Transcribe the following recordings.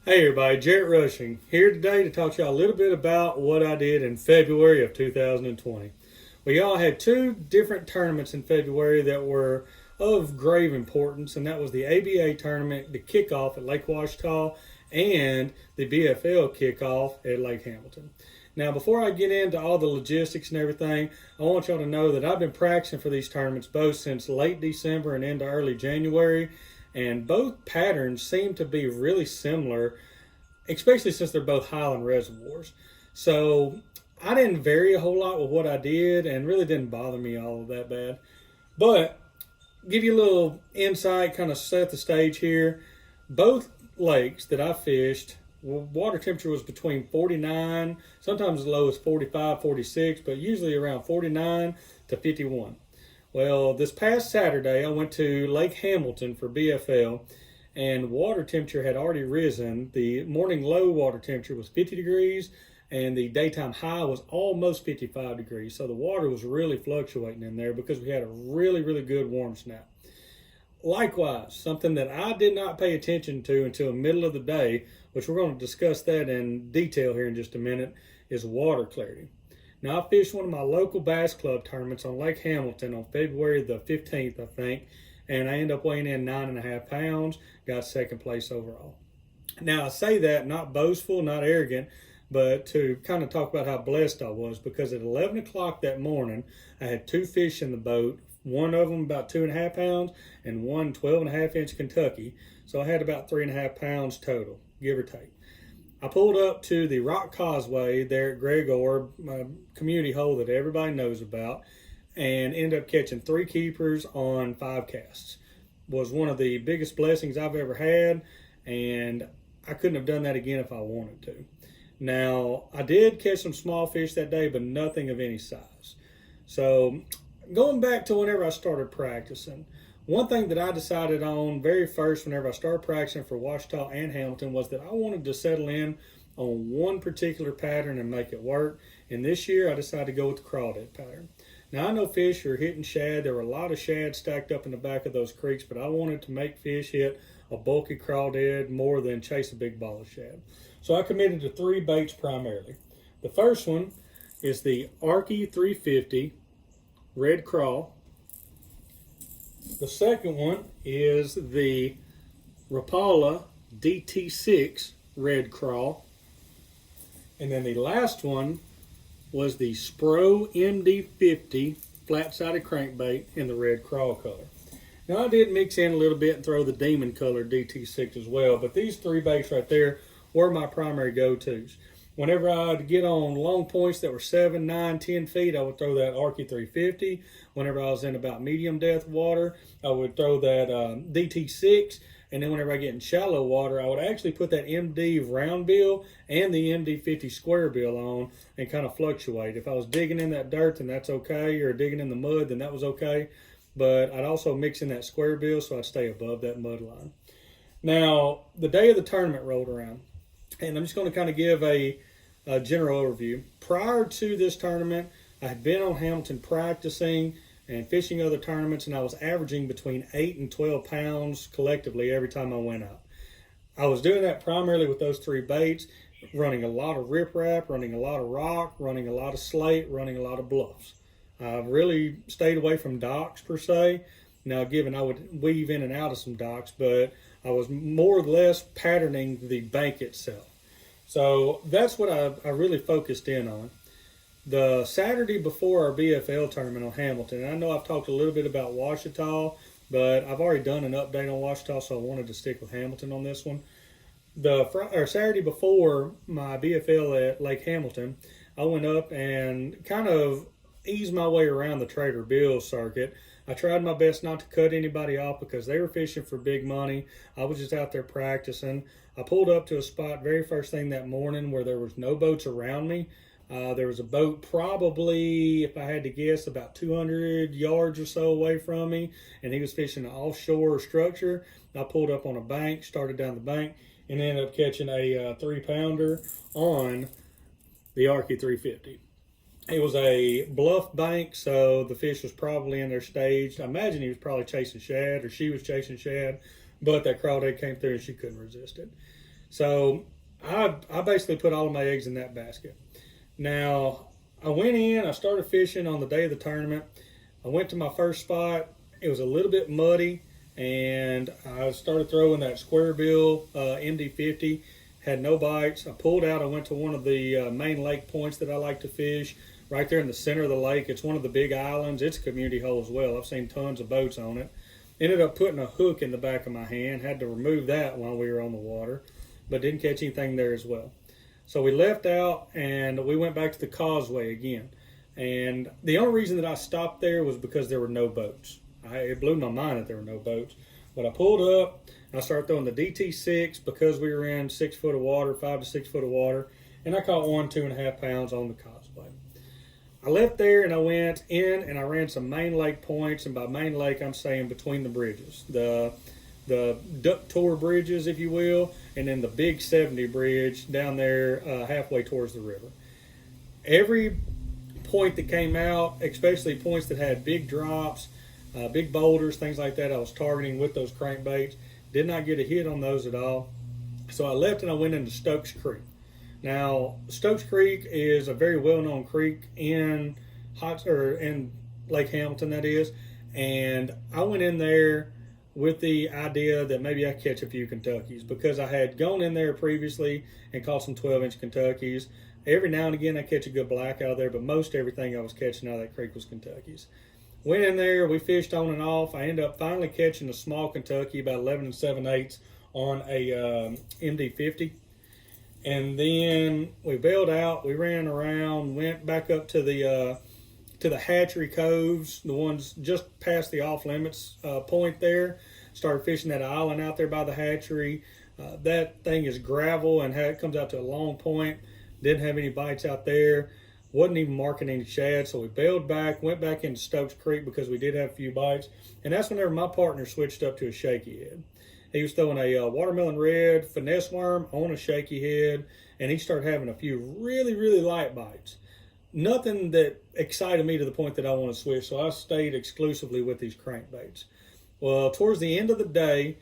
Hey everybody, Jarrett Rushing here today to talk to y'all a little bit about what I did in February of 2020. We all had two different tournaments in February that were of grave importance, and that was the ABA tournament, the kickoff at Lake Ouachita, and the BFL kickoff at Lake Hamilton. Now, before I get into all the logistics and everything, I want y'all to know that I've been practicing for these tournaments both since late December and into early January, and both patterns seem to be really similar, especially since they're both highland reservoirs. So I didn't vary a whole lot with what I did, and really didn't bother me all that bad. But give you a little insight, kind of set the stage here. Both lakes that I fished, water temperature was between 49, sometimes as low as 45, 46, but usually around 49 to 51. Well, this past Saturday, I went to Lake Hamilton for BFL, and water temperature had already risen. The morning low water temperature was 50 degrees, and the daytime high was almost 55 degrees. So the water was really fluctuating in there because we had a really, really good warm snap. Likewise, something that I did not pay attention to until the middle of the day, which we're going to discuss that in detail here in just a minute, is water clarity. Now, I fished one of my local bass club tournaments on Lake Hamilton on February the 15th, I think, and I ended up weighing in 9.5 pounds, got second place overall. Now, I say that not boastful, not arrogant, but to kind of talk about how blessed I was, because at 11 o'clock that morning, I had two fish in the boat, one of them about 2.5 pounds and one 12.5-inch Kentucky. So I had about 3.5 pounds total, give or take. I pulled up to the Rock Causeway there at Gregor, my community hole that everybody knows about, and ended up catching 3 keepers on 5 casts. Was one of the biggest blessings I've ever had, and I couldn't have done that again if I wanted to. Now, I did catch some small fish that day, but nothing of any size. So, going back to whenever I started practicing, one thing that I decided on very first whenever I started practicing for Ouachita and Hamilton was that I wanted to settle in on one particular pattern and make it work. And this year I decided to go with the crawdad pattern. Now, I know fish are hitting shad. There were a lot of shad stacked up in the back of those creeks, but I wanted to make fish hit a bulky crawdad more than chase a big ball of shad. So I committed to 3 baits primarily. The first one is the Arky 350 red crawl. The second one is the Rapala DT6 red crawl. And then the last one was the Spro MD50 flat-sided crankbait in the red crawl color. Now, I did mix in a little bit and throw the demon color DT6 as well, but these 3 baits right there were my primary go-tos. Whenever I'd get on long points that were 7, 9, 10 feet, I would throw that Arky 350. Whenever I was in about medium depth water, I would throw that DT6. And then whenever I get in shallow water, I would actually put that MD round bill and the MD50 square bill on and kind of fluctuate. If I was digging in that dirt, then that's okay, or digging in the mud, then that was okay. But I'd also mix in that square bill so I'd stay above that mud line. Now, the day of the tournament rolled around, and I'm just going to kind of give a general overview. Prior to this tournament, I had been on Hamilton practicing and fishing other tournaments, and I was averaging between 8 and 12 pounds collectively every time I went out. I was doing that primarily with those 3 baits, running a lot of riprap, running a lot of rock, running a lot of slate, running a lot of bluffs. I really stayed away from docks per se. Now, given I would weave in and out of some docks, but I was more or less patterning the bank itself. So that's what I really focused in on. The Saturday before our BFL tournament on Hamilton, and I know I've talked a little bit about Ouachita, but I've already done an update on Ouachita, so I wanted to stick with Hamilton on this one. The Saturday before my BFL at Lake Hamilton, I went up and kind of eased my way around the Trader Bill circuit. I tried my best not to cut anybody off because they were fishing for big money. I was just out there practicing. I pulled up to a spot very first thing that morning where there was no boats around me. There was a boat probably, if I had to guess, about 200 yards or so away from me, and he was fishing an offshore structure. I pulled up on a bank, started down the bank, and ended up catching a 3-pounder on the Arky 350. It was a bluff bank, so the fish was probably in there staged. I imagine he was probably chasing shad, or she was chasing shad, but that crawdad came through and she couldn't resist it. So I basically put all of my eggs in that basket. Now, I went in, I started fishing on the day of the tournament. I went to my first spot. It was a little bit muddy, and I started throwing that square bill MD50. Had no bites. I pulled out. I went to one of the main lake points that I like to fish, right there in the center of the lake. It's one of the big islands. It's a community hole as well. I've seen tons of boats on it. Ended up putting a hook in the back of my hand. Had to remove that while we were on the water, but didn't catch anything there as well. So we left out and we went back to the causeway again. And the only reason that I stopped there was because there were no boats. It blew my mind that there were no boats. But I pulled up and I started throwing the DT6 because we were in 6 foot of water, 5 to 6 foot of water. And I caught 2.5 pounds on the causeway. I left there and I went in and I ran some main lake points. And by main lake, I'm saying between the bridges. The duck tour bridges, if you will, and then the big 70 bridge down there halfway towards the river. Every point that came out, especially points that had big drops, big boulders, things like that, I was targeting with those crankbaits. Did not get a hit on those at all. So I left and I went into Stokes Creek. Now, Stokes Creek is a very well-known creek in Lake Hamilton, that is. And I went in there with the idea that maybe I catch a few Kentuckies because I had gone in there previously and caught some 12-inch Kentuckies. Every now and again I catch a good black out of there, but most everything I was catching out of that creek was Kentuckies. Went in there, we fished on and off. I ended up finally catching a small Kentucky, about 11 7/8 on a MD50. And then we bailed out, we ran around, went back up to the hatchery coves, the ones just past the off limits point there. Started fishing that island out there by the hatchery. That thing is gravel and it comes out to a long point. Didn't have any bites out there. Wasn't even marking any shad, so we bailed back, went back into Stokes Creek because we did have a few bites. And that's whenever my partner switched up to a shaky head. He was throwing a watermelon red finesse worm on a shaky head, and he started having a few really, really light bites. Nothing that excited me to the point that I want to switch, so I stayed exclusively with these crankbaits. Well, towards the end of the day,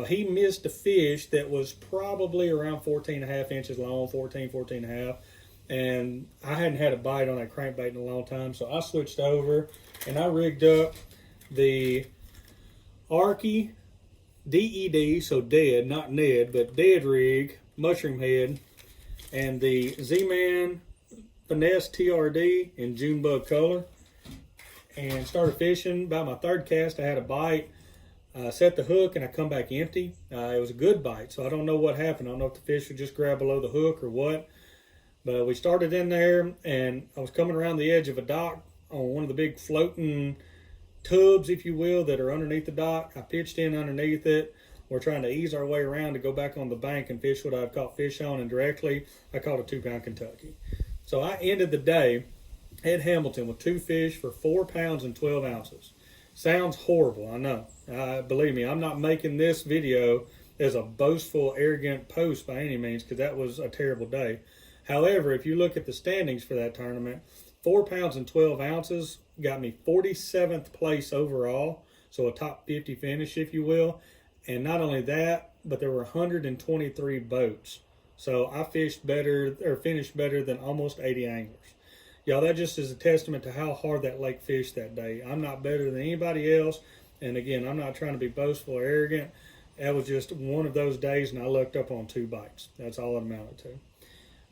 he missed a fish that was probably around 14.5 inches long, 14.5, and I hadn't had a bite on that crankbait in a long time, so I switched over and I rigged up the Arky DED, so dead, not Ned, but dead rig, mushroom head, and the Z-Man Finesse TRD in Junebug color, and started fishing. About my third cast, I had a bite. Set the hook and I come back empty. It was a good bite, so I don't know what happened. I don't know if the fish would just grab below the hook or what. But we started in there, and I was coming around the edge of a dock on one of the big floating tubs, if you will, that are underneath the dock. I pitched in underneath it. We're trying to ease our way around to go back on the bank and fish what I've caught fish on, and directly I caught a 2-pound Kentucky. So I ended the day at Hamilton with 2 fish for 4 pounds and 12 ounces. Sounds horrible, I know. Believe me, I'm not making this video as a boastful, arrogant post by any means, because that was a terrible day. However, if you look at the standings for that tournament, 4 pounds and 12 ounces got me 47th place overall, so a top 50 finish, if you will. And not only that, but there were 123 boats. So I finished better than almost 80 anglers. Y'all, that just is a testament to how hard that lake fished that day. I'm not better than anybody else. And again, I'm not trying to be boastful or arrogant. That was just one of those days, and I lucked up on 2 bites. That's all it amounted to.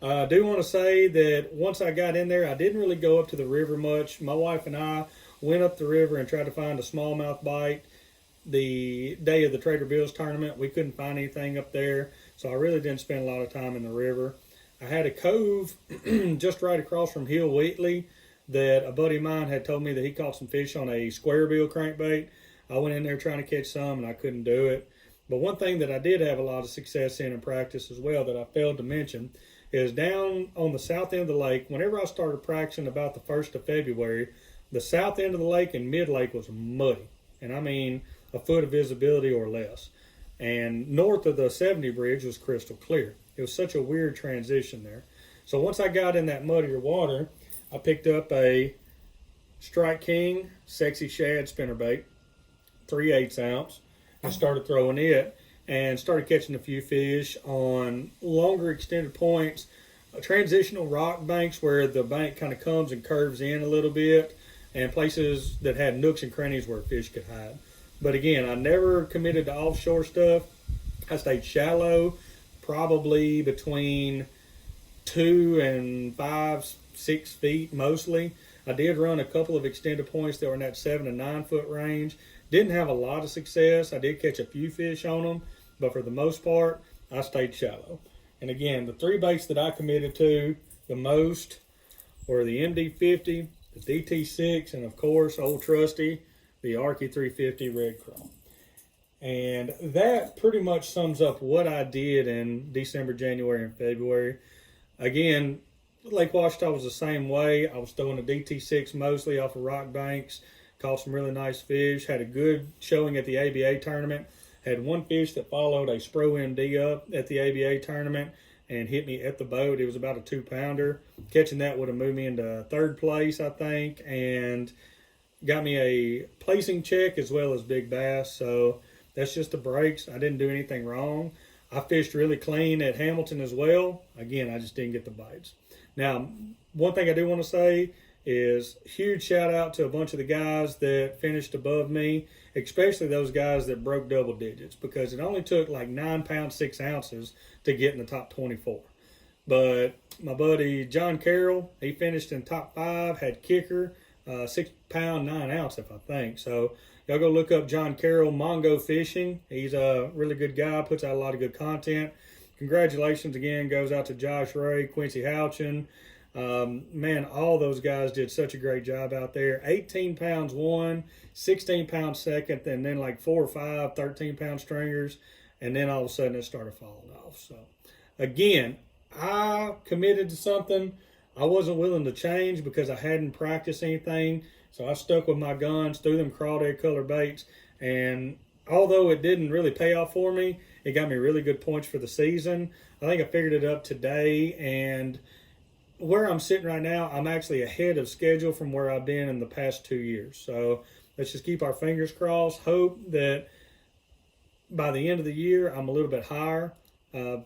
I do want to say that once I got in there, I didn't really go up to the river much. My wife and I went up the river and tried to find a smallmouth bite. The day of the Trader Bill's tournament, we couldn't find anything up there, so I really didn't spend a lot of time in the river. I had a cove just right across from Hill Wheatley that a buddy of mine had told me that he caught some fish on a square bill crankbait. I went in there trying to catch some, and I couldn't do it. But one thing that I did have a lot of success in practice as well that I failed to mention is down on the south end of the lake. Whenever I started practicing about the 1st of February, the south end of the lake and mid-lake was muddy. And I mean a foot of visibility or less. And north of the 70 bridge was crystal clear. It was such a weird transition there. So once I got in that muddier water, I picked up a Strike King Sexy Shad spinnerbait, 3/8 ounce, and started throwing it. and started catching a few fish on longer extended points, transitional rock banks where the bank kind of comes and curves in a little bit, and places that had nooks and crannies where fish could hide. But again, I never committed to offshore stuff. I stayed shallow, probably between 2 and 5, 6 feet mostly. I did run a couple of extended points that were in that 7 to 9 foot range. Didn't have a lot of success. I did catch a few fish on them, but for the most part, I stayed shallow. And again, the 3 baits that I committed to the most were the MD50, the DT6, and of course, old trusty, the Arky 350 Red Chrome. And that pretty much sums up what I did in December, January, and February. Again, Lake Ouachita was the same way. I was throwing a DT6 mostly off of rock banks, caught some really nice fish, had a good showing at the ABA tournament, had one fish that followed a Spro MD up at the ABA tournament and hit me at the boat. It was about a 2-pounder. Catching that would have moved me into 3rd place, I think, and got me a placing check as well as big bass. So that's just the breaks. I didn't do anything wrong. I fished really clean at Hamilton as well. Again, I just didn't get the bites. Now, one thing I do want to say is huge shout out to a bunch of the guys that finished above me, especially those guys that broke double digits, because it only took like 9 pounds, 6 ounces to get in the top 24. But my buddy John Carroll, he finished in top 5, had kicker, 6 pound, 9 ounce, if I think. So y'all go look up John Carroll Mongo Fishing. He's a really good guy, puts out a lot of good content. Congratulations again goes out to Josh Ray, Quincy Houchin. Man, all those guys did such a great job out there. 18 pounds one, 16 pounds second, and then like 4 or 5 13-pound stringers, and then all of a sudden it started falling off. So again, I committed to something. I wasn't willing to change because I hadn't practiced anything. So I stuck with my guns, threw them crawdad color baits, and although it didn't really pay off for me, it got me really good points for the season. I think I figured it up today, and where I'm sitting right now, I'm actually ahead of schedule from where I've been in the past 2 years. So let's just keep our fingers crossed, hope that by the end of the year, I'm a little bit higher.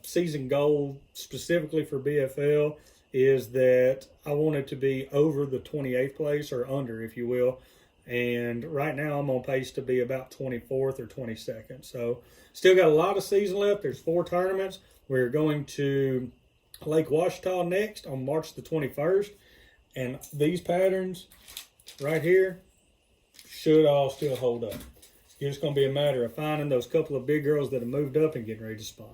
Season goal specifically for BFL is that I want it to be over the 28th place, or under, if you will. And right now I'm on pace to be about 24th or 22nd. So still got a lot of season left. There's 4 tournaments. We're going to Lake Ouachita next on March the 21st. And these patterns right here should all still hold up. It's going to be a matter of finding those couple of big girls that have moved up and getting ready to spawn.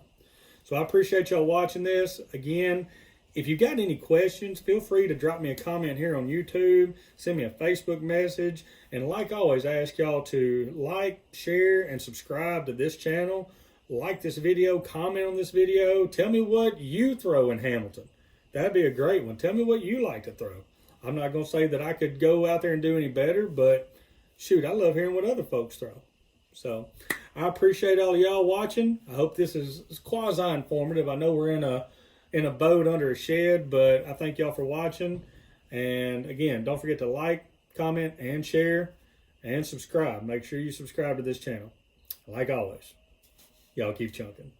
So I appreciate y'all watching this. Again, if you got any questions, feel free to drop me a comment here on YouTube, send me a Facebook message, and like always, I ask y'all to like, share, and subscribe to this channel. Like this video, comment on this video, tell me what you throw in Hamilton. That'd be a great one. Tell me what you like to throw. I'm not going to say that I could go out there and do any better, but shoot, I love hearing what other folks throw. So I appreciate all of y'all watching. I hope this is quasi-informative. I know we're in a boat under a shed, but I thank y'all for watching. And again, don't forget to like, comment, and share, and subscribe. Make sure you subscribe to this channel. Like always, y'all keep chunking.